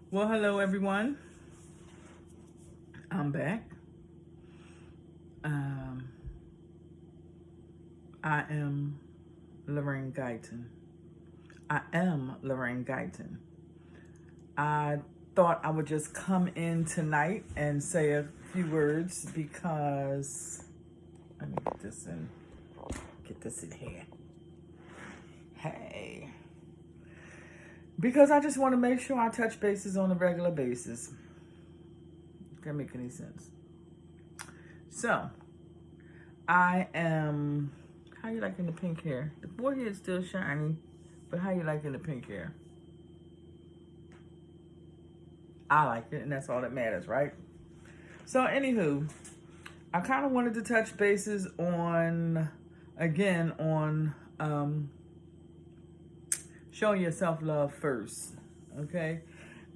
Well, hello everyone. I'm back. Um, I am Lorraine Guyton. I am Lorraine Guyton. I thought I would just come in tonight and say a few words because let me get this in here. Hey, because I just want to make sure I touch bases on a regular basis. Doesn't make any sense. So, I am. How you liking the pink hair? The forehead's still shiny, but how you liking the pink hair? I like it, and that's all that matters, right? So, anywho, I kind of wanted to touch bases on, again, on showing yourself love first, okay?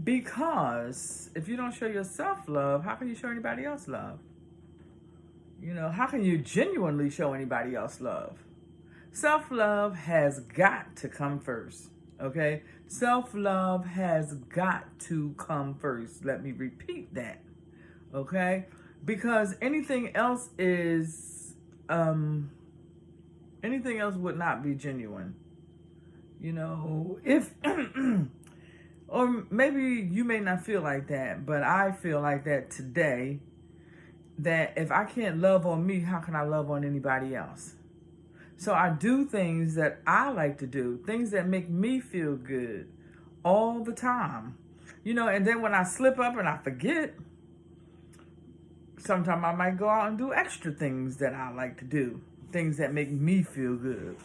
Because if you don't show yourself love, how can you show anybody else love? You know, how can you genuinely show anybody else love? Self-love has got to come first, okay? Self-love has got to come first. Let me repeat that, okay? Because anything else would not be genuine. You know, if, or maybe you may not feel like that, but I feel like that today, that if I can't love on me, how can I love on anybody else? So I do things that I like to do, things that make me feel good all the time. You know, and then when I slip up and I forget, sometimes I might go out and do extra things that I like to do, things that make me feel good,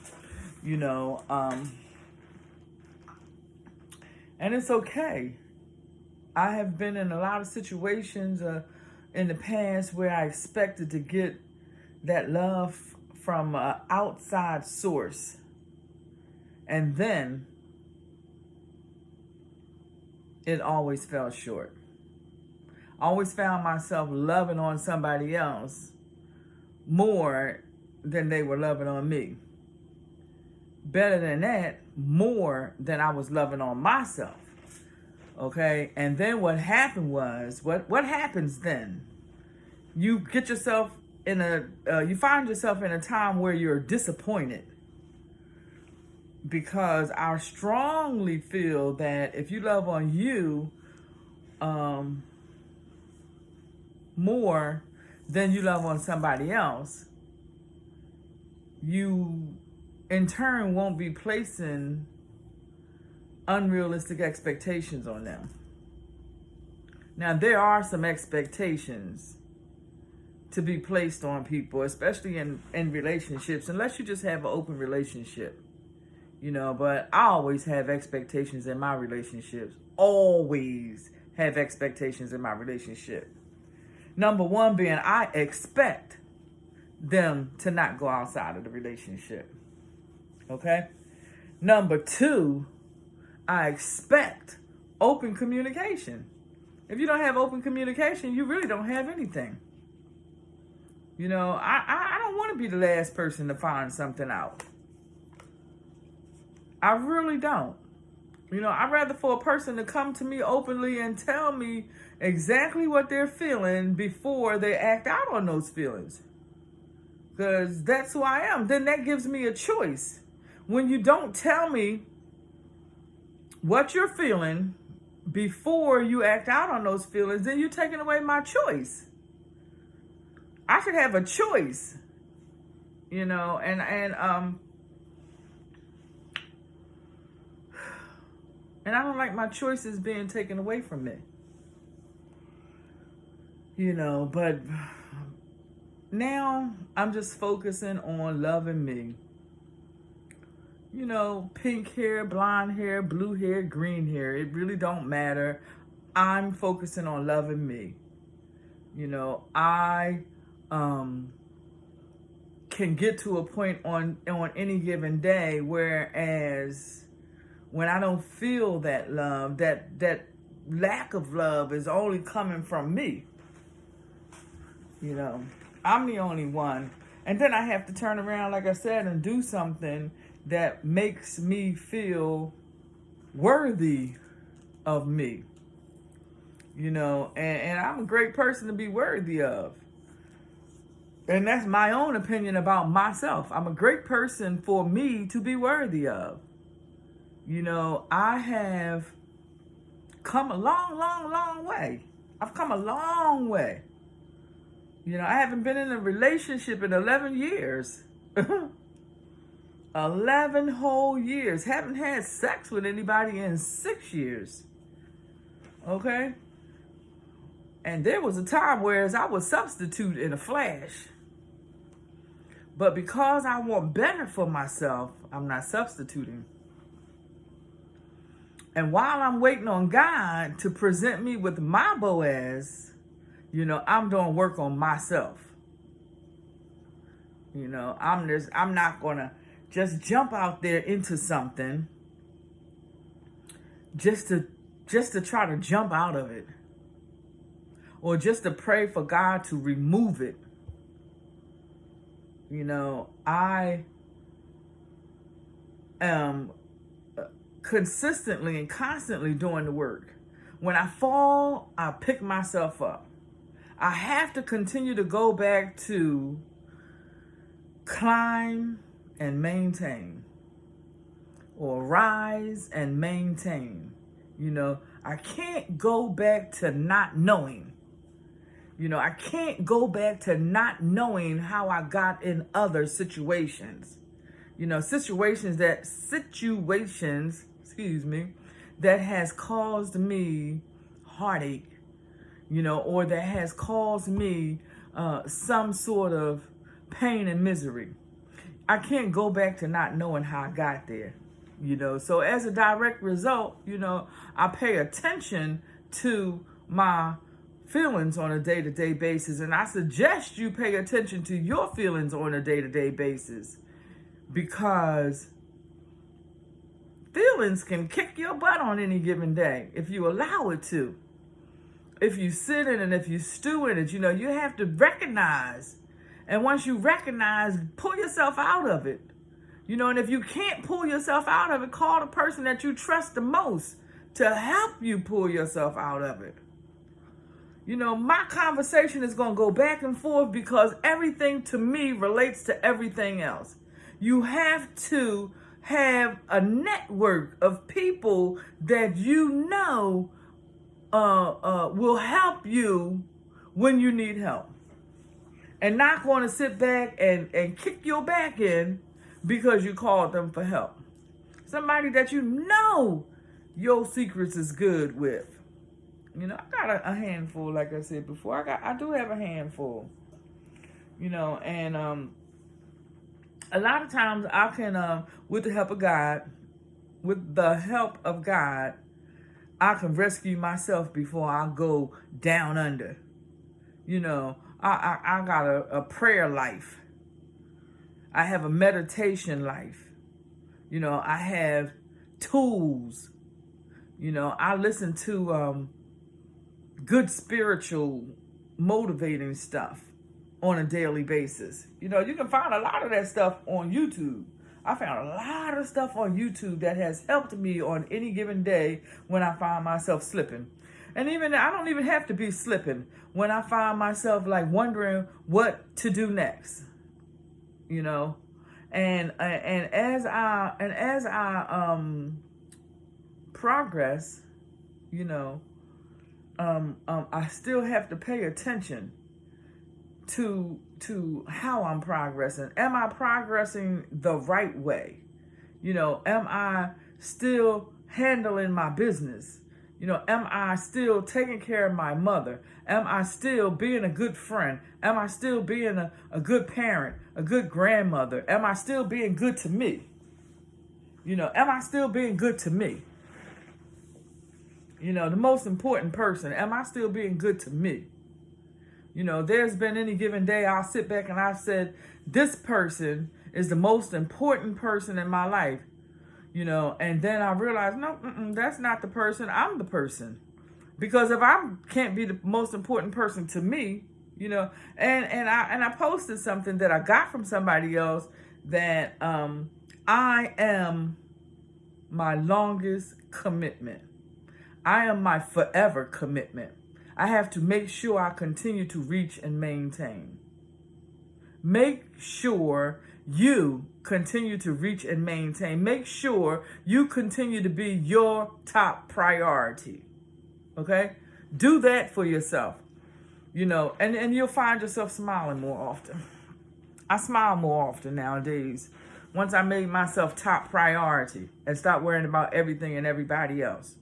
you know. And it's okay. I have been in a lot of situations in the past where I expected to get that love from an outside source. And then it always fell short. I always found myself loving on somebody else more than they were loving on me. Better than that, more than I was loving on myself. Okay? And then what happened was, what happens then? You get yourself you find yourself in a time where you're disappointed, because I strongly feel that if you love on you more than you love on somebody else, you in turn won't be placing unrealistic expectations on them. Now, there are some expectations to be placed on people, especially in relationships, unless you just have an open relationship, you know. But I always have expectations in my relationships. Always have expectations in my relationship. Number one being, I expect them to not go outside of the relationship. Okay? Number two, I expect open communication. If you don't have open communication, you really don't have anything. You know, I don't want to be the last person to find something out. I really don't. You know, I'd rather for a person to come to me openly and tell me exactly what they're feeling before they act out on those feelings. Because that's who I am. Then that gives me a choice. When you don't tell me what you're feeling before you act out on those feelings, then you're taking away my choice. I should have a choice, you know, and I don't like my choices being taken away from me, you know. But now I'm just focusing on loving me. You know, pink hair, blonde hair, blue hair, green hair, it really don't matter. I'm focusing on loving me. You know, I can get to a point on any given day, whereas when I don't feel that love, that lack of love is only coming from me. You know, I'm the only one. And then I have to turn around, like I said, and do something that makes me feel worthy of me. and I'm a great person to be worthy of. And that's my own opinion about myself. I'm a great person for me to be worthy of. I have come a long, long, long way. I've come a long way. I haven't been in a relationship in 11 years. 11 whole years. Haven't had sex with anybody in 6 years. Okay? And there was a time where I would substitute in a flash. But because I want better for myself, I'm not substituting. And while I'm waiting on God to present me with my Boaz, I'm doing work on myself. I'm not gonna just jump out there into something just to try to jump out of it, or just to pray for God to remove it. I am consistently and constantly doing the work. When I fall, I pick myself up. I have to continue to go back to climb and maintain, or rise and maintain. I can't go back to not knowing. I can't go back to not knowing how I got in other situations. Situations that has caused me heartache, or that has caused me some sort of pain and misery. I can't go back to not knowing how I got there. So as a direct result, I pay attention to my feelings on a day-to-day basis. And I suggest you pay attention to your feelings on a day-to-day basis, because feelings can kick your butt on any given day if you allow it to. If you sit in it, if you stew in it, you have to recognize. And once you recognize, pull yourself out of it. And if you can't pull yourself out of it, call the person that you trust the most to help you pull yourself out of it. My conversation is going to go back and forth because everything to me relates to everything else. You have to have a network of people that will help you when you need help. And not going to sit back and kick your back in because you called them for help. Somebody that your secrets is good with. I got a handful, like I said before. I do have a handful. And a lot of times I can, with the help of God, I can rescue myself before I go down under. I got a prayer life. I have a meditation life. I have tools. I listen to good spiritual motivating stuff on a daily basis. You can find a lot of that stuff on YouTube. I found a lot of stuff on YouTube that has helped me on any given day when I find myself slipping. And even I don't even have to be slipping when I find myself like wondering what to do next. And as I progress, I still have to pay attention to how I'm progressing. Am I progressing the right way? Am I still handling my business? Am I still taking care of my mother? Am I still being a good friend? Am I still being a good parent, a good grandmother? Am I still being good to me? Am I still being good to me? The most important person, am I still being good to me? There's been any given day I'll sit back and I've said, this person is the most important person in my life. And then I realized, no, that's not the person. I'm the person. Because if I can't be the most important person to me, and I posted something that I got from somebody else that I am my longest commitment. I am my forever commitment. I have to make sure I continue to reach and maintain. Make sure you continue to reach and maintain. Make sure you continue to be your top priority. Okay? Do that for yourself. And you'll find yourself smiling more often. I smile more often nowadays once I made myself top priority and stop worrying about everything and everybody else.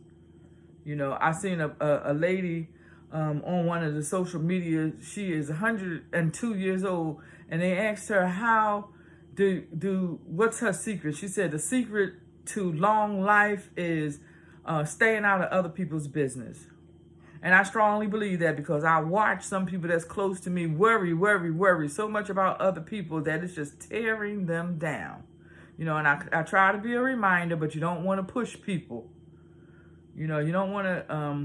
I seen a lady on one of the social media. She is 102 years old, and they asked her what's her secret. She said the secret to long life is staying out of other people's business. And I strongly believe that, because I watch some people that's close to me worry so much about other people that it's just tearing them down. And I try to be a reminder, but you don't want to push people. You don't want to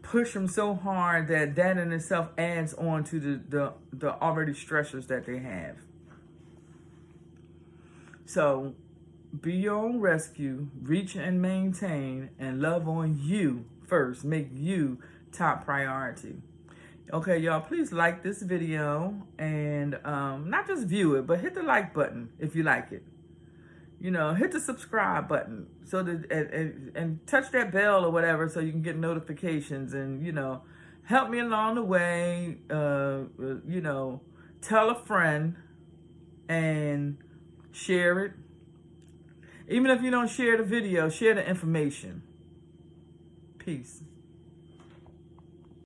push them so hard that in itself adds on to the already stressors that they have. So be your own rescue, reach and maintain, and love on you first. Make you top priority. Okay, y'all, please like this video, and not just view it, but hit the like button if you like it. Hit the subscribe button so that and touch that bell or whatever so you can get notifications, and help me along the way. Tell a friend and share it. Even if you don't share the video, share the information. Peace.